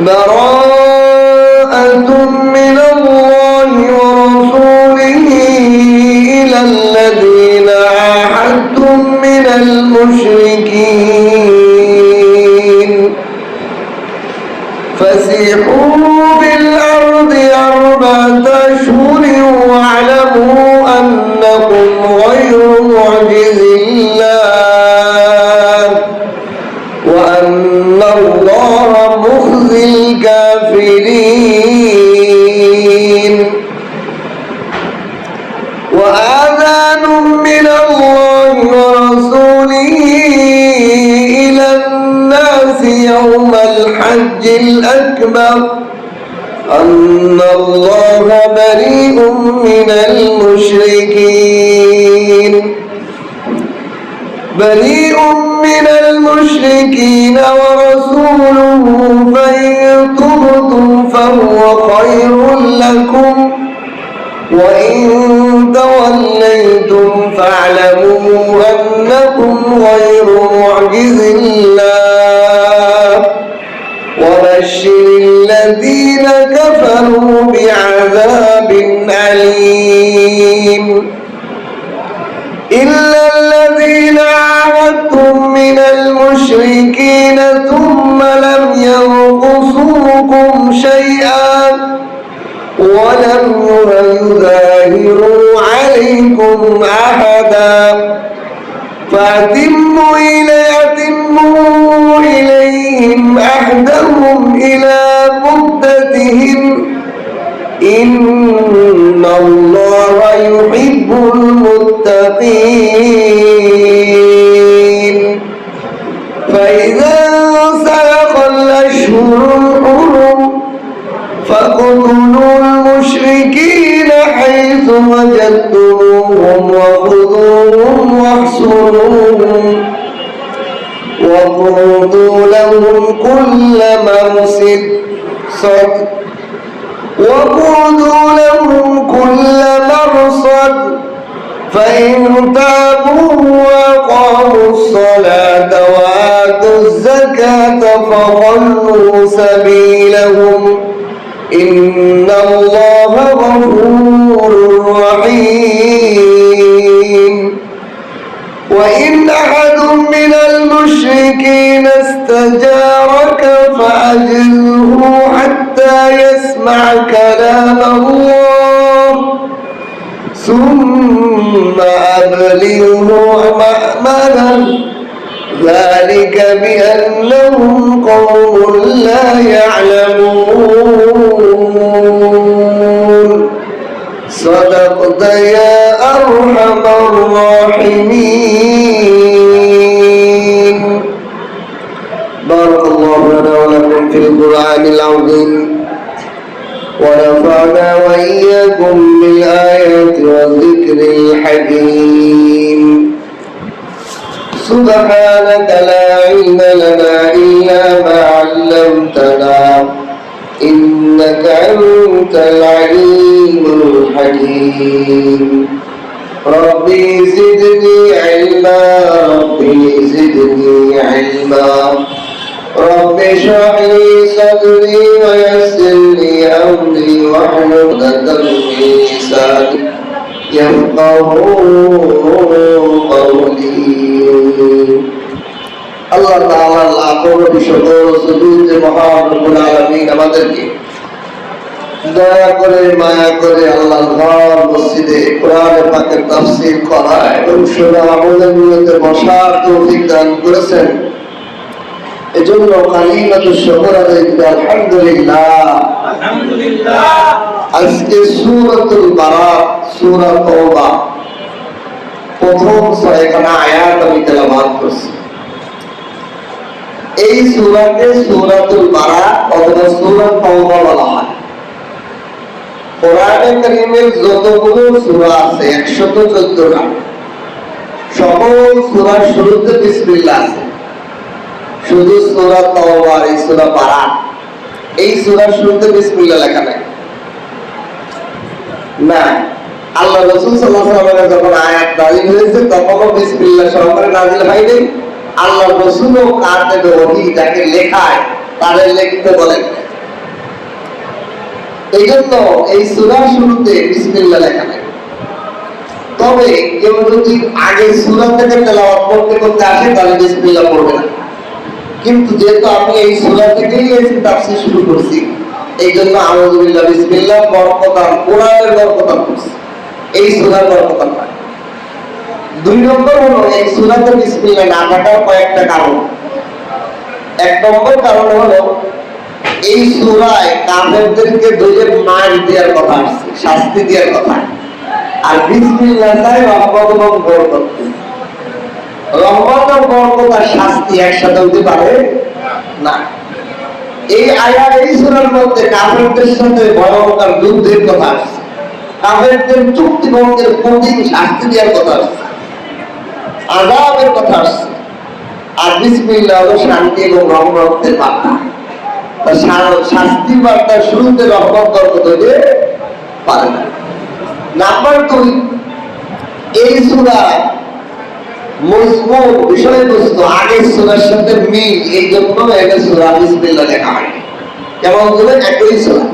براءة من الله ورسوله إلى الذين عاهدتم من المشركين فسيحوا بالأرض 4 أشهر واعلموا أنكم غير معجز الله وأن الله مخزي الكافرين وآذان من الله ورسوله إلى الناس يوم الحج الأكبر أن الله بريء من المشركين ورسوله فإن تبتم فهو خير لكم وإن توليتم فاعلموا أنكم غير معجز الله وبشر الذين كفروا بعذاب أليم إلا الذين عاهدتم من المشركين ثم لم ينقصوكم شيئا ولم يظاهروا عليكم أحدا فأتموا إليهم عهدهم إلى مدتهم إن الله يحب المتقين فإذا انسلخ الأشهر الحرم فاقتلوا المشركين حيث وجدتموهم وخذوهم واحصروهم وقعدوا لهم كل مرصد فإن تابوا وأقاموا الصلاة وآتوا الزكاة فخلوا سبيلهم إن الله غفور رحيم وإن أحد من المشركين استجارك فأجره حتى يسمع كلام الله ثم أبلغه مأمنه ذلك بأنهم قوم لا يعلمون صدقت يا أرحم الراحمين بارك الله لنا ولكم في القرآن العظيم ونفعنا وإياكم بالآيات والذكر الحكيم سبحانك لا علم لنا إلا ما علمتنا إنك أنت العليم الحكيم ربي زدني علما رب اشرح لي صدري ويسر لي أمري واحلل عقدة من لساني يفقهوا قولي আল্লাহ তাআলার লাখো কোটি শুকর ও সুজুদ যে মহান রব্বুল আলামিন আমাদেরকে দয়া করে মায়া করে আল্লাহর ঘর মসজিদে কোরআন পাকের তাফসীর করা এবং শোনা আমলের নিয়তে বসার তৌফিক দান করেছেন এজন্য কালিমাতুশ শুকর আদায় করি আলহামদুলিল্লাহ আজকে সূরাতুল বারাত সূরা তাওবা প্রথম এখানে আয়াত আমি তেলাওয়াত করছি এই সূরাকে সূরাতুল বারাত অথবা সূরা তাওবা বলা হয় কোরআনে কারীমের যতগুলো সূরা আছে 114টা সকল সূরার শুরুতে বিসমিল্লাহ আছে শুধু সূরা তাওবা আর এই সূরা বারাত এই সূরার শুরুতে বিসমিল্লাহ লেখা নাই না আল্লাহ রাসূল সাল্লাল্লাহু আলাইহি ওয়াসাল্লাম যখন আয়াত নাযিল হয়েছে তখনও বিসমিল্লাহ সহকারে নাযিল হয়নি আল্লাহ রাসূলও কার থেকে ওহী যাকে লেখায় তাদের লিখতে বলেন এই জন্য এই সূরার শুরুতে বিসমিল্লাহ লেখা নেই। তবে কেউ যদি আগে সূরা থেকে তেলাওয়াত করতে করতে আসে তাহলে বিসমিল্লাহ পড়বে না। কিন্তু যেহেতু আমি এই সূরা থেকেই এই তাফসীর শুরু করছি, এই জন্য আউযু বিল্লাহ বিসমিল্লাহ বরকতান, কোরআনের বরকতান করছি, এই সূরার বরকতান না। 2 নম্বর হলো এই সূরাতে বিসমিল্লাহ না থাকার কয়েকটা কারণ। 1 নম্বর কারণ হলো এই সূরায় কাফেরদেরকে ধরে মার দেওয়ার কথা আছে, শাস্তি দেওয়ার কথা। আর বিসমিল্লাহ তাই রহমত এবং বরকত। রহমত এবং বরকত আর শাস্তি একসাথে হতে পারে না। এই আয়াত এই সূরার মধ্যে কাফেরদের সাথে ভয়ঙ্কর যুদ্ধের কথা আছে, কাফেরদের চুক্তি ভঙ্গের কঠিন শাস্তি দেওয়ার কথা আছে, আযাবের কথা আছে। আর বিসমিল্লাহ হলো শান্তি এবং রহমতের বার্তা। শাস্তির বার্তা শুরুতে রহমত বরকত হতে পারে না। নাম্বার 2, এই সূরা মজমুন বিষয়বস্তু আগের সূরার সাথে মিল, এই জন্য এটা সূরা বিসমিল্লাহ লেখা হয়। যেমন ধরুন একই সূরা,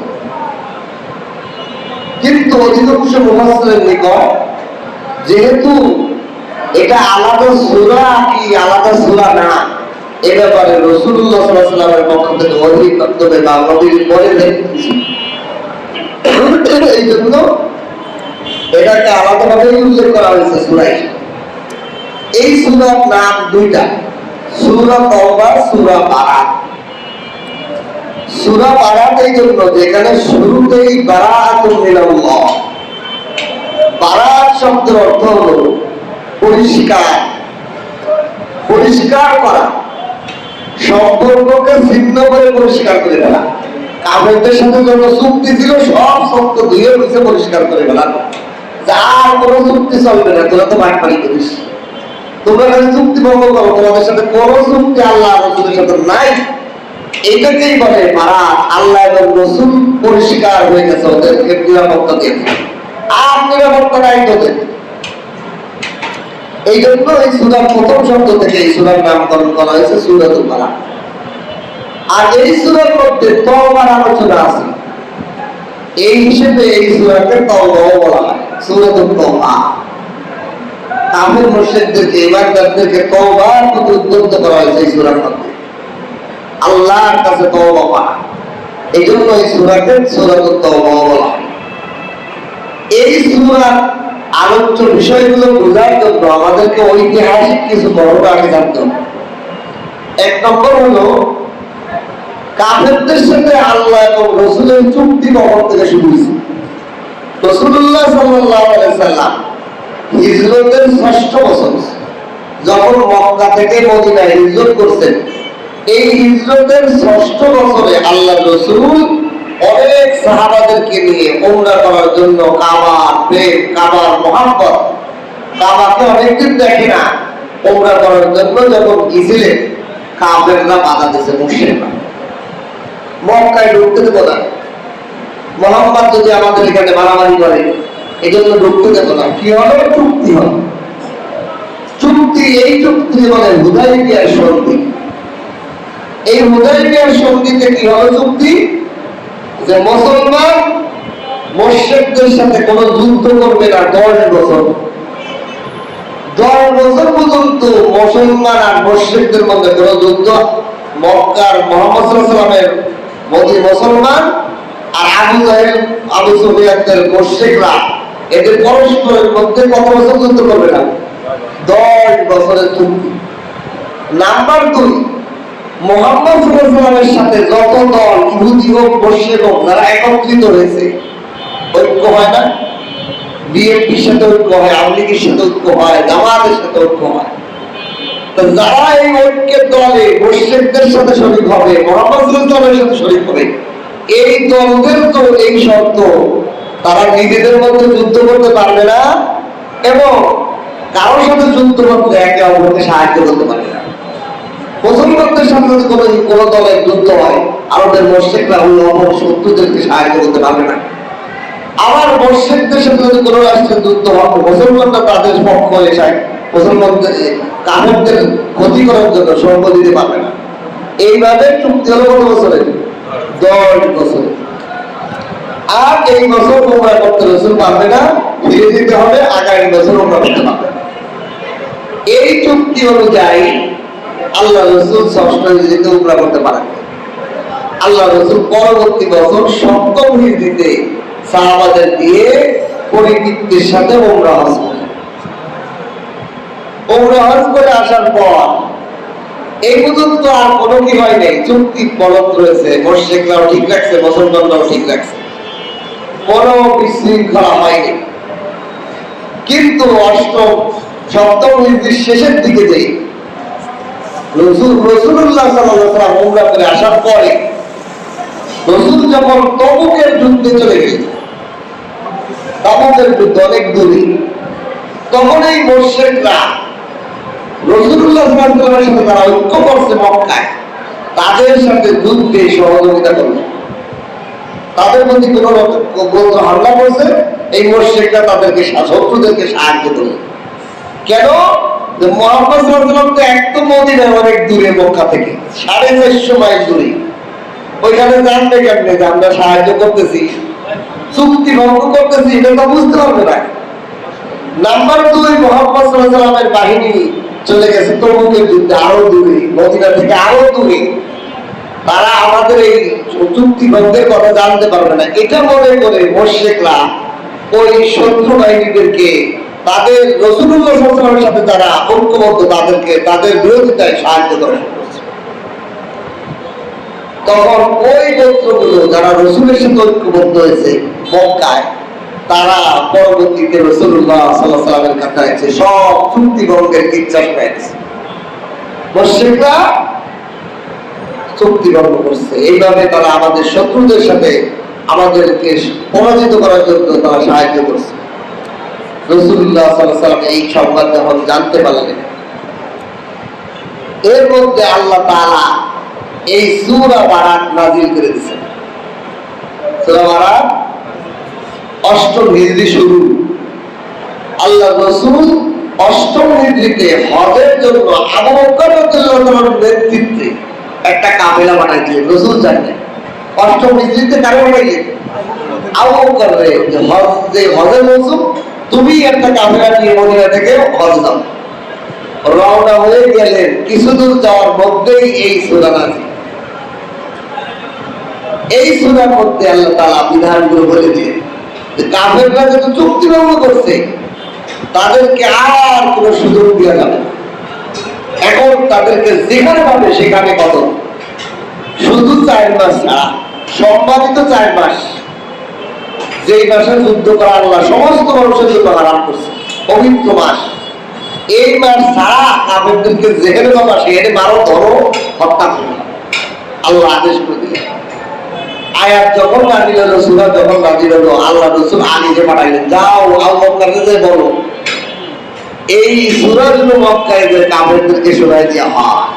কিন্তু অধিকাংশ মুফাসসিরের নিকট যেহেতু এটা আলাদা সূরা কি আলাদা সূরা না, এ ব্যাপারে রাসূলুল্লাহ সাল্লাল্লাহু আলাইহি ওয়াসাল্লামের পক্ষ থেকে অধিক বক্তব্য বা নবীর বলে দেখছি। এই জন্য এটাকে আলাদাভাবে উল্লেখ করা হয়েছে সূরায়। এই সূরার নাম 2টা, সূরা তাওবা, সূরা বারাত। সূরা বারাত এই জন্য যেখানে শুরুতেই বারাআতুন মিনাল্লাহ। বারাত শব্দের অর্থ হলো পরিষ্কার, পরিষ্কার করা, সম্পর্ককে ছিন্ন করে পরিষ্কার করে ফেলা। কাফেরদের সাথে যত চুক্তি ছিল সব শক্ত ধুয়ে মুছে পরিষ্কার করে ফেলা। যার কোনো চুক্তি চলবে না, তোরা তো বাটপাড়ি করিস, তোমরা খালি চুক্তি ভঙ্গ করো, তোমাদের সাথে কোনো চুক্তি আল্লাহ রাসূলের সাথে নাই। এটাকেই বলে বারাত। আল্লাহ এবং রাসূল পরিষ্কার হয়ে গেছে, ওদেরকে নিরাপত্তা দিয়েছে, আর নিরাপত্তা নাই তোদের। এই জন্য এই সূরার প্রথম শব্দ থেকে এই সূরার নামকরণ করা হয়েছে সূরাতুল বারাত। আর এই সূরার মধ্যে তওবার আলোচনা আছে, এই হিসেবে এই সূরাকে তওবাও বলা হয়, সূরাতুত তওবা। কাফের মুশরিকদেরকে, ঈমানদারদেরকে তওবার প্রতি উদ্বুদ্ধ করা হয়েছে এই সূরার মধ্যে, আল্লাহর কাছে তওবা করা। এই জন্য এই সূরাকে সূরাতুত তওবা বলা হয়। এই সূরার আলোচ্য বিষয়গুলো বোঝার জন্য আমাদেরকে ঐতিহাসিক কিছু ঘটনা আগে জানতে হবে। 1 নম্বর হলো কাফেরদের সাথে আল্লাহ এবং রাসূলের চুক্তি কখন থেকে শুরু হয়েছে। রাসূলুল্লাহ সাল্লাল্লাহু আলাইহি সাল্লাম হিজরতের 6ষ্ঠ বছর যখন মক্কা থেকে মদিনায় হিজরত করছেন, এই হিজরতের 6ষ্ঠ বছরে আল্লাহর রাসূল অনেক সাহাবাদেরকে নিয়ে উমরা করার জন্য কাবার প্রেম, কাবার মহব্বত, কাবাকে অনেকদিন দেখে না, উমরা করার জন্য যখন গিয়েছিলেন কাফেররা বাধা দিয়েছে, মুশরিকরা মক্কায় ঢুকতে দেব না, মুহাম্মদ যদি আমাদের এখানে মারামারি করে এই জন্য ঢুকতে দেব না। কি হলো? চুক্তি হলো। চুক্তি, এই চুক্তি বলে হুদায়বিয়ার সন্ধি। এই হুদায়বিয়ার সন্ধিতে কি হলো? চুক্তি যে মুসলমান মুশরিকদের সাথে কোনো যুদ্ধ করবে না 10 বছর। 10 বছর পর্যন্ত মুসলমান আর মুশরিকদের মধ্যে কোনো যুদ্ধ। মক্কার মুহাম্মদ সাল্লাল্লাহু আলাইহি ওয়াসাল্লামের মুসলমান আর আবু জাহেল, আবু সুফিয়ানদের মুশরিকরা, এদের পরস্পরের মধ্যে কত বছর যুদ্ধ করবে না? 10 বছরের চুক্তি। নাম্বার 2, মুহাম্মদ সাল্লাল্লাহু আলাইহি ওয়াসাল্লামের সাথে যত দল, ইহুদি হোক মুশরিক হোক, যারা একত্রিত হয়েছে, ঐক্য হয় না? বিএনপির সাথে ঐক্য হয়, আওয়ামী লীগের সাথে ঐক্য হয়, জামাতের সাথে ঐক্য হয়। তো যারা এই ঐক্যের দলে মুশরিকদের সাথে শরীক হবে, মুহাম্মদ সাল্লাল্লাহু আলাইহি ওয়াসাল্লামের সাথে শরীক হবে, এই দলদের তো এই শর্ত, তারা নিজেদের মধ্যে যুদ্ধ করতে পারবে না এবং কারোর সাথে যুদ্ধ করতে একে অপরকে সাহায্য করতে পারবে না। মুসলমানদের সাথে যদি কোনো দলের যুদ্ধ হয়, আরবের মুশরিকরা ওই অপর শত্রুদেরকে সাহায্য করতে পারবে না। আবার মুশরিকদের সাথে যদি কোনো রাষ্ট্রের যুদ্ধ হয়, মুসলমানরা তাদের পক্ষ এসে মুসলমানদের কাফেরদের ক্ষতি করার জন্য সঙ্গ দিতে পারবে না। এইভাবে চুক্তি হলো কত বছরে? 10 বছরে। আর এই বছর উমরা করতে রাসূল পারবে না, ফিরে দিতে হবে, আগামী বছর উমরা করতে পারবে। এই চুক্তি অনুযায়ী আল্লাহ রাসূল ষষ্ঠ হিজরিতে উমরা করতে পারেন। আল্লাহ রাসূল পরবর্তী বছর সপ্তম হিজরিতে সাহাবাদের দিয়ে পরিতৃপ্তির সাথে উমরা হজ করেন। উমরা হজ করে আসার পর এই পর্যন্ত আর কোনো কি হয় নাই, চুক্তি বলবৎ রয়েছে, মুশরিকরাও ঠিক রাখছে, মুসলমানরাও ঠিক রাখছে, কোনো বিশৃঙ্খলা হয়নি। কিন্তু সপ্তম হিজরির শেষের দিকে যেই রাসূলুল্লাহ সাল্লাল্লাহু আলাইহি ওয়াসাল্লাম উমরা করে আসার পরে রাসূল যখন তবুকের যুদ্ধে চলে গেলেন, তবুকের যুদ্ধ অনেক দূরে, তখন এই মুশরিকরা রাসূলুল্লাহ সাল্লাল্লাহু আলাইহি ওয়াসাল্লামের সাথে তারা ঐক্য করছে মক্কায়, তাদের সাথে যুদ্ধে সহযোগিতা করবে, তাদের প্রতি কোন গোত্র হামলা করছে, এই মুশরিকরা তাদেরকে শত্রুদেরকে সাহায্য করবে। কেন? মুহাম্মদ সাল্লাল্লাহু আলাইহি ওয়াসাল্লাম তো একদম মদিনার অনেক দূরে, মক্কা থেকে 450 মাইল দূরে, ওইখানে জানবে কেমনে যে আমরা সাহায্য করতেছি, চুক্তি ভঙ্গ করতেছি, এটা তো বুঝতে পারবে না। নাম্বার 2, মুহাম্মদ সাল্লাল্লাহু আলাইহি ওয়াসাল্লামের বাহিনী চলে গেছে তবুকের যুদ্ধে আরো দূরে, মদিনা থেকে আরো দূরে, তারা আমাদের এই চুক্তি ভঙ্গের কথা জানতে পারবে না। এটা মনে করে মুশরিকরা ওই শত্রু বাহিনীদেরকে তাদের রাসূলুল্লাহ সাল্লাল্লাহু আলাইহি ওয়াসাল্লামের সাথে যারা ঐক্যবদ্ধ তাদেরকে তাদের বিরোধিতায় সাহায্য করে। তখন ওই গোত্রগুলো যারা রাসূলের সাথে ঐক্যবদ্ধ হয়েছে মক্কায়, তারা পরবর্তীতে রাসূলুল্লাহ সাল্লাল্লাহু আলাইহি ওয়াসাল্লামের কাছে এসে সব চুক্তি ভঙ্গের কিচ্ছা পেয়েছে। মুশরিকরা চুক্তি ভঙ্গ করছে, এইভাবে তারা আমাদের শত্রুদের সাথে আমাদেরকে পরাজিত করার জন্য তারা সাহায্য করছে। রাসূলুল্লাহ সাল্লাল্লাহু আলাইহি ওয়াসাল্লাম এই সংবাদ যখন জানতে পারলেন, এর মধ্যে আল্লাহ তাআলা এই সূরা বারাত নাযিল করে দিয়েছেন। সূরা বারাত অষ্টম হিজরি শুরু। আল্লাহ রাসূল অষ্টম হিজরিতে হজের জন্য আবু বকর রাদিয়াল্লাহু আনহুর নেতৃত্বে একটা কাফেলা বানাইছিলেন, রাসূল জানেন। অষ্টম হিজরিতে কারে বানাইলেন? আবু বকর রে, যে হজের মৌসুম, তুমি একটা কাফেলা নিয়ে মদিনা থেকে হজ দাও। রওনা হয়ে গেলেন, কিছু দূর যাওয়ার মধ্যেই এই সূরা নাযিল। এই সূরার মধ্যে আল্লাহ তাআলা বিধানগুলো বলে দিলেন যে কাফেররা যত চুক্তি ভঙ্গ করছে তাদেরকে আর কোনো সুযোগ দেওয়া যাবে না। এখন তাদেরকে যেখানে পাবে সেখানে কতল, শুধু 4 মাস ছাড়া, সম্মানিত 4 মাস, যেই মাসে যুদ্ধ করা আল্লাহ সমস্ত মানুষের জন্য হারাম করছে, পবিত্র মাস। এই মাস ছাড়া কাফেরদেরকে যেখানে পাবা সেখানে মারো, ধরো, হত্যা করো, আল্লাহ আদেশ করে দিলেন। আয়াত যখন নাযিল হলো, সূরা যখন নাযিল হলো, আল্লাহ রাসূল আলীকে পাঠাইলেন, যাও আবু বকরকে যে বলো এই সূরাগুলো মক্কায় যে কাফেরদেরকে শোনায় দেওয়া হয়,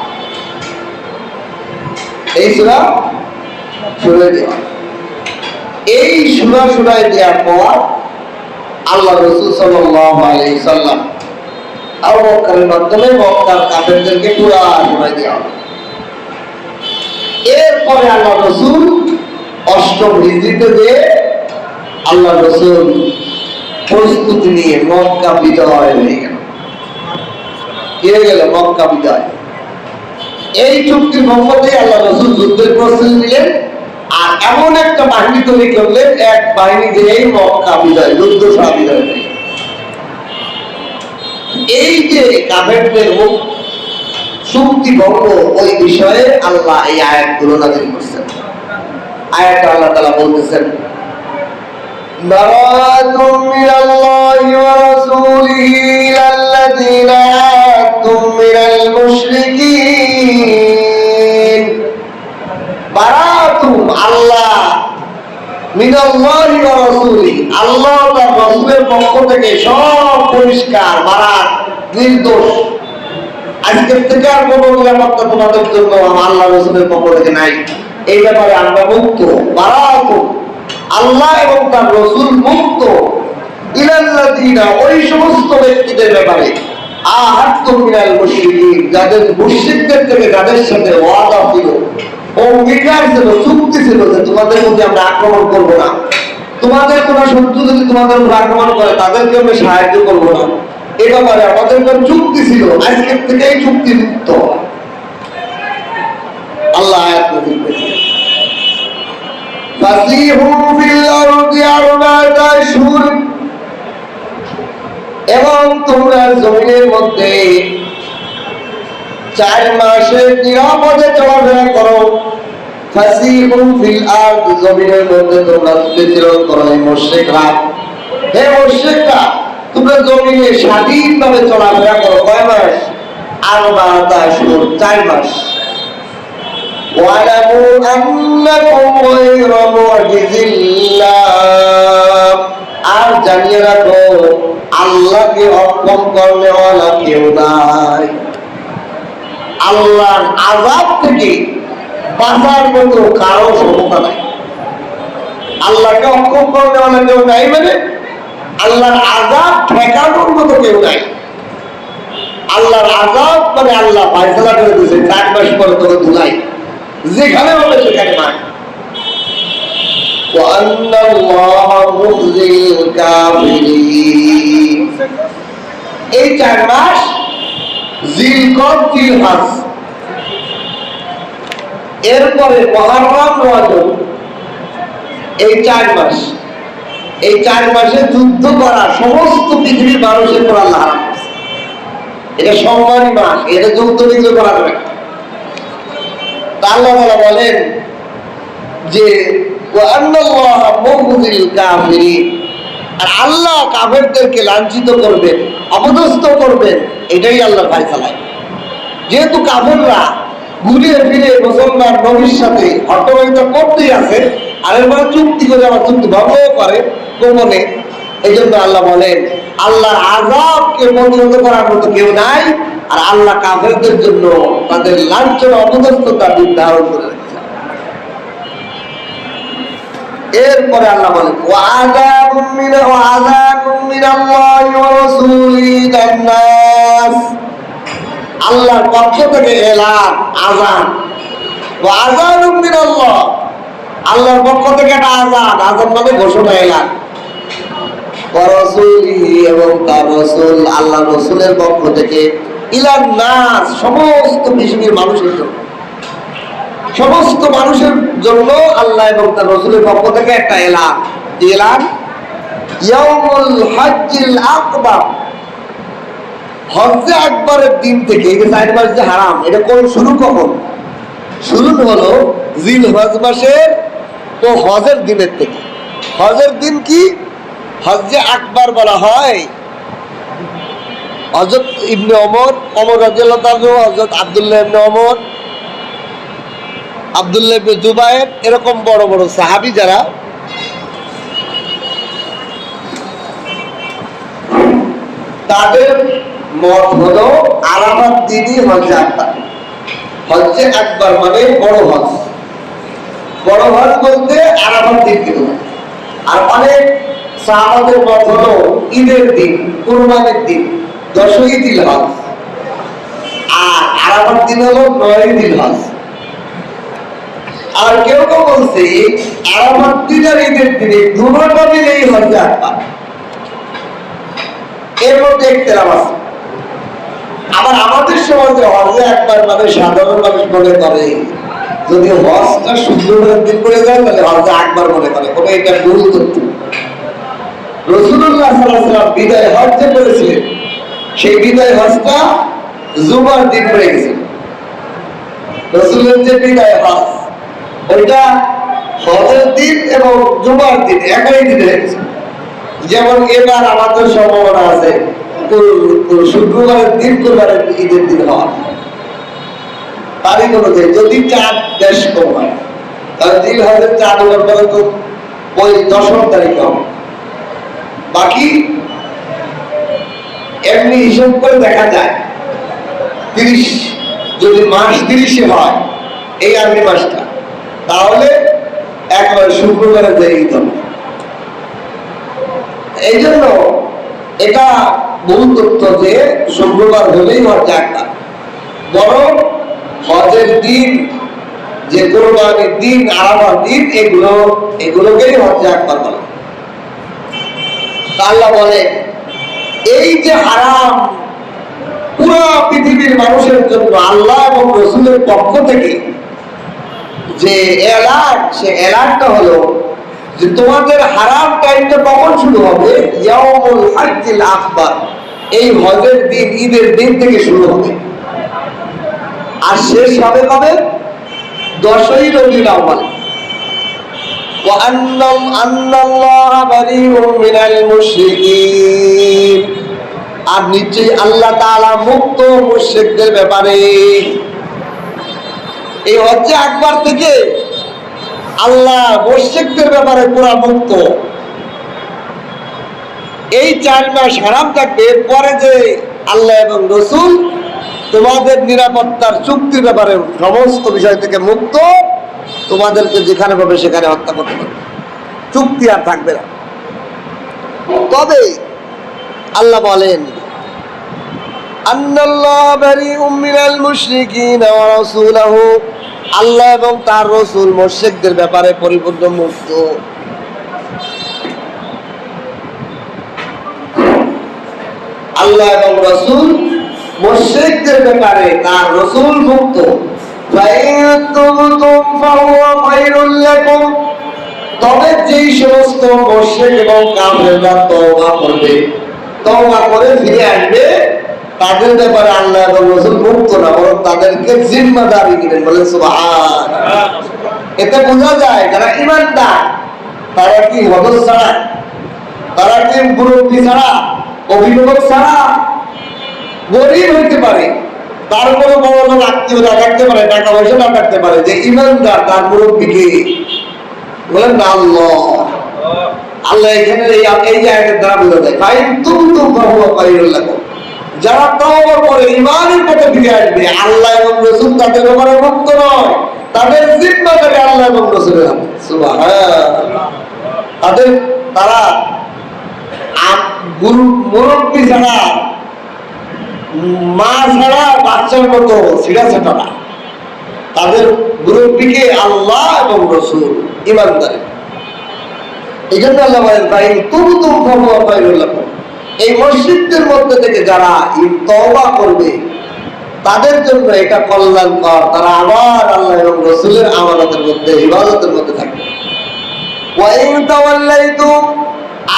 এই সূরা শোনায় দেওয়া। এই সূরা শোনায় দেওয়ার পর আল্লাহ রাসূল সাল্লাল্লাহু আলাইহি সাল্লাম আবু বকরের মাধ্যমে মক্কার কাফেরদেরকে কুরআন শোনায় দেওয়া। এরপরে আল্লাহ রাসূল অষ্টম হিজরিতে যে আল্লাহ রাসূল প্রস্তুতি নিয়ে মক্কা বিজয় হয়ে গেল। কি হয়ে গেল? মক্কা বিজয়। এই চুক্তি ভঙ্গতে আল্লাহ রাসূল যুদ্ধের প্রস্তুতি নিলেন, আর এমন একটা বাহিনী তৈরি করলেন, এক বাহিনী যে এই মক্কা বিজয়, যুদ্ধ ছাড়া বিজয় নেই। এই যে কাফেরদের চুক্তি ভঙ্গ, ওই বিষয়ে আল্লাহ এই আয়াতগুলো নাযিল করেছেন। আয়াতে আল্লাহ তাআলা বলতেছেন, বারাতুম মিনাল্লাহি ওয়া রাসূলিহি ইলাল্লাযীনা আহাদতুম মিনাল মুশরিকিন। বারাতুম, আল্লাহ, মিনাল্লাহি ওয়া রাসূলিহি, আল্লাহ ও তার রাসূলের পক্ষ থেকে সব পরিষ্কার, বারাত, নির্দোষ। আজকের থেকে আর কোনো নিরাপত্তা তোমাদের জন্য আল্লাহ রাসূলের পক্ষ থেকে নাই, এই ব্যাপারে আমরা মুক্ত। বারাতুম, আল্লাহ এবং তার রাসূল মুক্ত, ইলাল্লাযীনা, ওই সমস্ত ব্যক্তিদের ব্যাপারে, আহাদতুম মিনাল মুশরিকিন, যাদের মুশরিকদের থেকে যাদের সাথে ওয়াদা ছিল, অঙ্গীকার ছিল, চুক্তি ছিল যে তোমাদের মধ্যে আমরা আক্রমণ করব না, তোমাদের কোন শত্রু যদি তোমাদের উপর আক্রমণ করে তাদেরকে আমরা সাহায্য করবো না, এ ব্যাপারে আমাদের চুক্তি ছিল, আজকের থেকেই চুক্তি মুক্ত। আল্লাহ আয়াত নাযিল করেছেন, ফাসিহু ফিল আরদি আরবা'তা আশহুর, এবং তোমরা জমিনের মধ্যে 4 মাসের নিরাপদে চলাফেরা করো। ফাসিহু ফিল আরদ, জমিনের মধ্যে তোমরা বিচরণ করো। মুশরিকরা, হে মুশরিকরা, তোমরা জমিনে স্বাধীনভাবে চলাফেরা করো। কয় মাস? আরবা'তা আশহুর, 4 মাস। ওয়ালামু আন্নাকুম গায়রা মু'জিজিল্লাহ, আর জানিয়ে রাখো আল্লাহকে অক্ষম করলে ওয়ালা কেউ নাই। আল্লাহর আযাব থেকে বাঁচার মতো কারো ক্ষমতা নাই। আল্লাহকে অক্ষম করলে ওয়ালা কেউ নাই মানে আল্লাহর আযাব ঠেকানোর মতো কেউ নাই। আল্লাহর আযাব মানে আল্লাহ ফয়সালা করে দিয়েছে, 4 মাস পরে তোকে ধুলাই, যেখানে হবে সেখানে মার। এই 4 মাস জিলকদ জিলহজ, এরপরে মুহররম রজব, এই 4 মাস। এই 4 মাসে যুদ্ধ করা সমস্ত পৃথিবীর মানুষের উপর আল্লাহ হারাম করেছে। এটা সম্মানী মাস, এটা যুদ্ধ বিগ্রহ করা যাবে। আল্লাহ তাআলা বলেন যে আর আল্লাহ কাফেরদেরকে লাঞ্ছিত করবেন, অপদস্থ করবেন, এটাই আল্লাহর ফয়সালা। যেহেতু কাফেররা ঘুরে ফিরে মুসলমান নবীর সাথে হট্টগোল করতেই আছে, আর এরপরে চুক্তি করে আবার চুক্তি ভঙ্গ করে গোপনে, এই জন্য আল্লাহ বলেন আল্লাহর আযাবকে প্রতিহত করার মতো কেউ নাই। আর আল্লাহ কাফেরদের জন্য তাদের লাঞ্ছনা অপদস্থতা নির্ধারণ করে রেখেছে। এরপরে আল্লাহ বলেন ওয়া'যাবুম মিনাল্লাহি ওয়া রাসূলিহি ইলান-নাস, আল্লাহর পক্ষ থেকে এলান, আযান। ওয়া'যাবুম মিনাল্লাহ, আল্লাহর পক্ষ থেকে একটা আযান, আযান মানে ঘোষণা, এলান। ওয়া রাসূলিহি, এবং তার রাসূল, আল্লাহর রাসূলের পক্ষ থেকে, ইলান-নাস, সমস্ত পৃথিবীর মানুষের জন্য, সমস্ত মানুষের জন্য আল্লাহ এবং তার রাসূলের পক্ষ থেকে একটা এলান। এলান ইয়াউমুল হজ্জিল আকবার, হজ্জে আকবরের দিন থেকে। এই 4 মাস যে হারাম, এটা কোন শুরু কখন? শুরু হলো জিলহজ মাসের ও হজের দিনের থেকে। হজের দিন কি? হজ্জে আকবার বলা হয়। হযরত ইবনে ওমর রাদিয়াল্লাহু তাআলা, হযরত আব্দুল্লাহ ইবনে ওমর, আব্দুল্লাহ ইবনে জুবায়ের, এরকম বড় বড় সাহাবী যারা, তাদের মত হলো আরাফাত দিনই হজ্জে আকবার। হজ্জে আকবার মানে বড় হজ। বড় হজ বলতে আরাফাত দিনকে বোঝায়। আর অনেক সাহাবাদের মত হলো ঈদের দিন, কুরবানির দিন, 10ই জিলহজ। আর আরাফাত দিন হলো 9ই জিলহজ। আর কেউ কেউ বলছে আরাফাত দিন আর ঈদের দিনে দুটোটা মিলেই হজ্জে আকবার। এর মধ্যে ইখতিলাফ আছে। আবার আমাদের সমাজে হজ্জে আকবার মানে সাধারণ মানুষ মনে করে, যদি হজটা শুক্রবারের দিন পড়ে যায় তাহলে হজ্জে আকবার মনে করে। কোনো এটা ভুল তথ্য। রাসূলুল্লাহ সাল্লাল্লাহু আলাইহি ওয়াসাল্লাম বিদায় হজ যে করেছিলেন, সেই বিদায় হজটা জুমার দিন পড়ে গেছিল। রাসূলের যে বিদায় হজ, ওইটা হজের দিন এবং জুমার দিন একই দিনে হয়েছে। যেমন এবার আমাদের সম্ভাবনা আছে শুক্রবারের দিন কুরবানির ঈদের দিন হওয়ার। তারিখ অনুযায়ী যদি চাঁদ বেশ কম হয়, তাহলে জিলহজের চাঁদ ওঠার পরে তো ওই 10 তারিখ হবে। বাকি এমনি হিসাব করে দেখা যায় 30, যদি মাস 30-এ হয় এই আরবি মাসটা, তাহলে একবার শুক্রবারে যে ঈদ হবে। এই জন্য এটা বহু তথ্য যে শুক্রবার হলেই হজ্জে আকবার। বরং হজের দিন, যে কুরবানির দিন, আরাফার দিন, এগুলোকেই হজ্জে আকবার বলে। আল্লাহ বলে এই যে হারাম পুরো পৃথিবীর মানুষের জন্য আল্লাহ এবং রসুলের পক্ষ থেকে যে অ্যালার্ট, সে অ্যালার্টটা হলো যে তোমাদের হারাম টাইমটা কখন শুরু হবে? ইয়াউমুল হজ্জিল আকবার, এই হজের দিন, ঈদের দিন থেকে শুরু হবে। আর শেষ হবে কবে? 10ই রবিউল আউয়াল। আন্নাল্লাহা বারিউম মিনাল মুশরিকিন, আর নিশ্চয়ই আল্লাহ তাআলা মুক্ত মুশরিকদের ব্যাপারে। এই হজ্জে আকবার থেকে আল্লাহ মুশরিকদের ব্যাপারে পুরা মুক্ত। এই 4 মাস হারাম থাকবে, এরপরে যে আল্লাহ এবং রসুল তোমাদের নিরাপত্তার চুক্তির ব্যাপারে সমস্ত বিষয় থেকে মুক্ত, তোমাদেরকে যেখানে পাবে সেখানে হত্যা করতে পারবে, চুক্তি আর থাকবে না। তবে আল্লাহ বলেন আন্নাল্লাহা বারিউম মিনাল মুশরিকিন ওয়া রাসূলুহু, আল্লাহ এবং তার রসুল মুশরিকদের ব্যাপারে পরিপূর্ণ মুক্ত। আল্লাহ এবং রসুল মুশরিকদের ব্যাপারে তার রসুল মুক্ত। তবে যেই সমস্ত মুশরিক এবং কাফেররা তওবা করবে, তওবা করে ফিরে আসবে, তাদের ব্যাপারে আল্লাহ এবং রসুল মুক্ত না, বরং তাদেরকে জিম্মাদারি দিবেন। বলেন সুবহানাল্লাহ। এতে বোঝা যায় যারা ঈমানদার তারা কি হদস ছাড়া, তারা কি মুরব্বী ছাড়া, অভিভাবক ছাড়া গরিব হইতে পারে, তার কোনো বড় লোক আত্মীয় না থাকতে পারে, টাকা পয়সা না থাকতে পারে, যে ঈমানদার তার মুরব্বীকে বলেন না আল্লাহ। আল্লাহ এখানে এই আয়াতের দ্বারা বোঝা যায় যারা তওবা করে ঈমানের পথে ফিরে আসবে, আল্লাহ এবং রাসূল তাদের ব্যাপারে মুক্ত নয়, তাদের জিম্মাদারি আল্লাহ এবং রাসূলের হাতে। সুবহানাল্লাহ। তারা মুরব্বী ছাড়া, মা ছাড়া বাচ্চার মতো ছিড়া ছেটা না, তাদের মুরব্বীকে আল্লাহ এবং রাসূল ঈমানদারি। এই জন্য আল্লাহ বলেন ভাই তুমি তো এই মসজিদদের মধ্যে থেকে যারা তওবা করবে তাদের জন্য এটা কল্যাণকর, তারা আবার আল্লাহ এবং রাসূলের আমানতের মধ্যে, ইবাদতের মধ্যে থাকবে।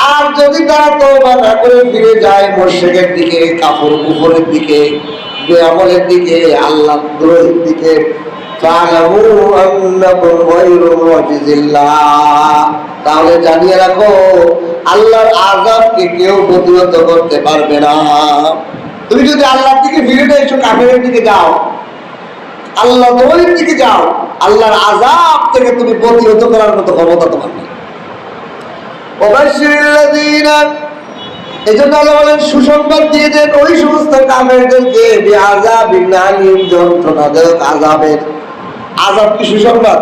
আর যদি তারা তওবা না করে ফিরে যায় মুশরিকের দিকে, কাফর কুফরের দিকে, বেআমলের দিকে, আল্লাহ দ্রোহের দিকে, তাহলে জানিয়ে রাখো আল্লাহর আযাবকে কেউ প্রতিহত করতে পারবে না। তুমি যদি আল্লাহর দিকে ফিরে এসো, কাফেরের দিকে যাও, আল্লাহ দ্রোহের দিকে যাও, আল্লাহর আযাব থেকে তুমি প্রতিহত করার মতো ক্ষমতা তোমার নেই। এই জন্য আল্লাহ বলেন সুসংবাদ দিয়ে দেন ওই সমস্ত কাফেরদেরকে বিআযাবিন আলীম, যন্ত্রণাদায়ক আযাবের। আযাব কি সুসংবাদ?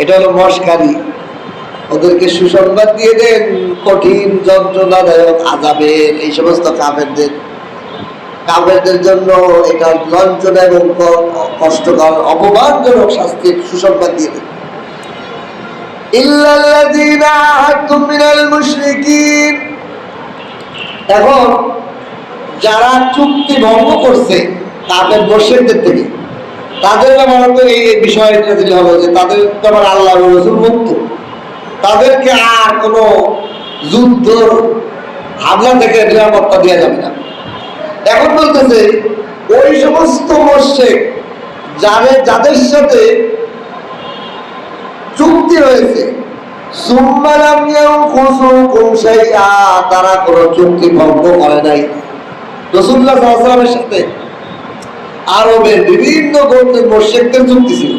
এটা হলো মশকারি। ওদেরকে সুসংবাদ দিয়ে দেন কঠিন যন্ত্রণাদায়ক আযাবের। এই সমস্ত কাফেরদের জন্য এটা লাঞ্ছনা এবং কষ্টকর, অপমানজনক শাস্তির সুসংবাদ দিয়ে দেন। ইল্লাল্লাযীনা আহাদতুম মিনাল মুশরিকিন, এখন যারা চুক্তি ভঙ্গ করছে কাফের মুশরিকদের থেকে, তাদের ব্যাপারে তো এই বিষয়টা যেটা হলো যে তাদের ব্যাপারে আল্লাহ এবং রাসূল মুক্ত, তাদেরকে আর কোনো যুদ্ধ হামলা থেকে নিরাপত্তা দেওয়া যাবে না। এখন বলতেছে ওই সমস্ত মুশরিক যাদের সাথে চুক্তি হয়েছে, তারা কোন চুক্তি ভঙ্গ করে নাই রাসূলুল্লাহ সাল্লাল্লাহু আলাইহি ওয়াসাল্লামের সাথে। আরবের বিভিন্ন গোত্রের মুশরিকদের চুক্তি ছিল,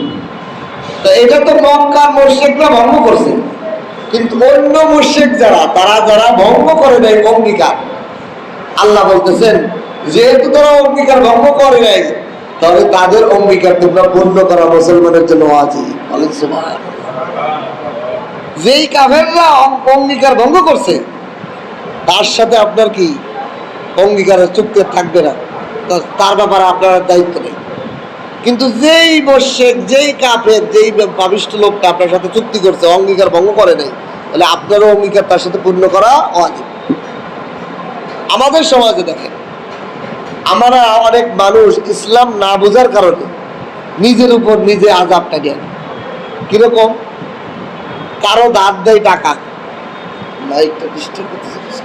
তো এটা তো মক্কার মুশরিকরা ভঙ্গ করছে, কিন্তু অন্য মুশরিক যারা ভঙ্গ করে নাই অঙ্গীকার, আল্লাহ বলতেছেন যেহেতু তারা অঙ্গীকার ভঙ্গ করে নাই, তাহলে তাদের অঙ্গীকার তোমরা পূর্ণ করা মুসলমানের জন্য ওয়াজিব। বলেন সুবহানাল্লাহ। যেই কাফেররা অঙ্গীকার ভঙ্গ করছে তার সাথে আপনার কি অঙ্গীকারের চুক্তি থাকবে না, তার ব্যাপারে আপনার দায়িত্ব নেই। কিন্তু যেই মুশরিক, যেই কাফের, যেই পাপিষ্ঠ লোকটা আপনার সাথে চুক্তি করছে, অঙ্গীকার ভঙ্গ করে নাই, তাহলে আপনারও অঙ্গীকার তার সাথে পূর্ণ করা ওয়াজিব। আমাদের সমাজে দেখেন, আমরা অনেক মানুষ ইসলাম না বোঝার কারণে নিজের উপর নিজে আযাবটা দেন। কিরকম? কারো দাঁত দেয় টাকা, লাইটটা ডিস্টার্ব করতেছে।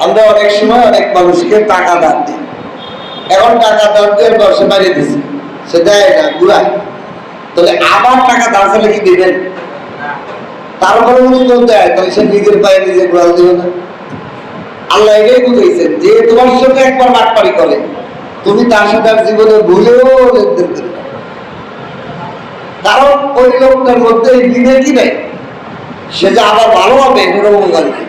আমরা অনেক সময় অনেক মানুষকে টাকা দান দিই। এখন টাকা দান দিয়ে বসে বাড়িয়ে দিচ্ছি, সে দেয় না, ঘুরায়। তাহলে আবার টাকা দান করলে কি দিবেন? তারপরে উনি কেউ দেয়, তাহলে সে নিজের পায়ে নিজে ঘুরাল দিবে না। আল্লাহ এটাই বুঝেছেন যে তোমার সাথে একবার বাটপারি করে, তুমি তার সাথে আর জীবনে ভুলেও লেনদেন করবে না। কারণ ওই লোকটার মধ্যে বিবেক কি নেই, সে যে আবার ভালো হবে এটার অঙ্গীকার নেই।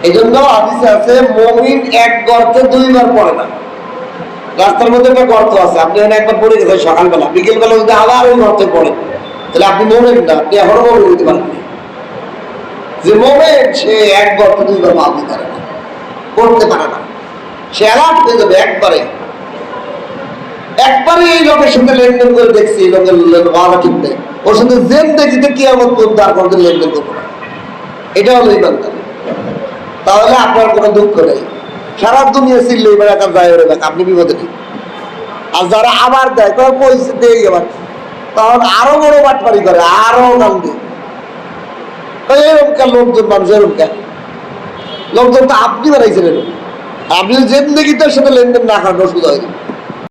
এই জন্য হাদিসে আছে, মুমিন এক গর্তে দুইবার পড়ে না। রাস্তার মধ্যে একটা গর্ত আছে, আপনি একবার পড়ে গেছেন সকালবেলা, বিকেলবেলা যদি আবার ওই গর্তে পড়ে, তাহলে আপনি মোমেন না, আপনি এখনো মোমেন হইতে পারেন। যে মোমেন সে এক গর্তে দুইবার পা দিতে পারে না, করতে পারে না, সে অ্যালার্ট হয়ে যাবে একবারে। একবারে এই লোকের সাথে লেনদেন করে দেখছি, এই লোকের ভালো ঠিক নেই, ওর সাথে জেন দেখিতে কি আমার উদ্ধার করতে লেনদেন করবো না। এটা হলো ইমানদার। তাহলে আপনার কোনো দুঃখ নেই, সারা দুনিয়া চিল্লে এবার একটা যায় ওরে দেখ, আপনি বিপদে নেই। আর যারা আবার দেয় তারা পয়সা দিয়ে আবার, তখন আরো বড় বাটপারি করে, আরো কান্দে। এরকম লোকজন, মানুষ এরকম লোকজন তো আপনি বানাইছেন। আপনি জেন্দেগিটার সাথে লেনদেন না করার সুবিধা হয়ে যাবে।